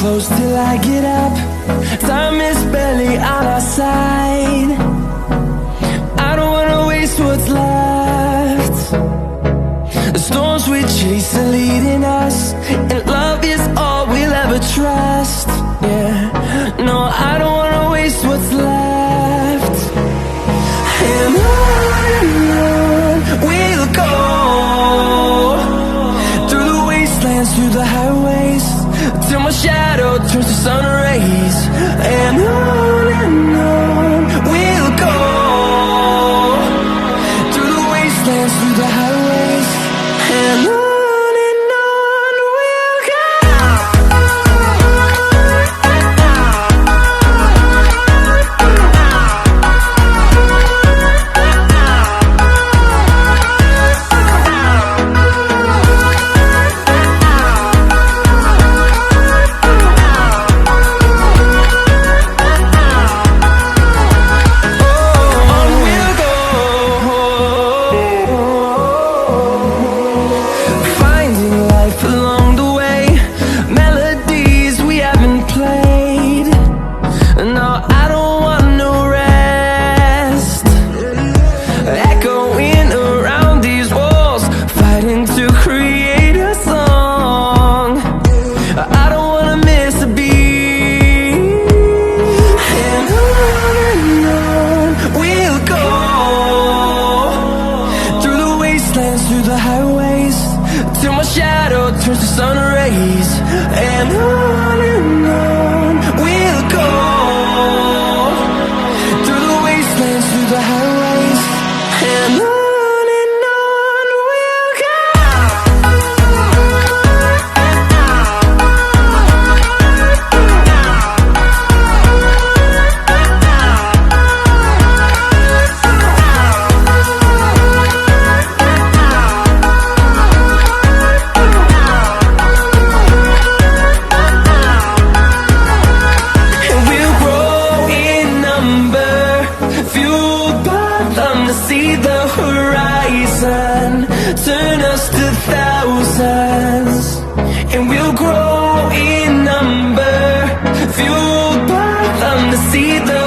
close till I get up. Time is barely on our side. I don't wanna waste what's left. The storms we chase are leading us, and love is all we'll ever trust. Yeah, no, I don't wanna waste what's left. And on we'll go, through the wastelands, through the highways, till my shadow turns to sun rays. And on we'll go, through the wastelands, through the highways, and on we'll go. Through the highways, till my shadow turns to sun rays. And on we'll go, through the wastelands, through the highways, and on we'll go. See the horizon, turn us to thousands, and we'll grow in number, fueled by them to see the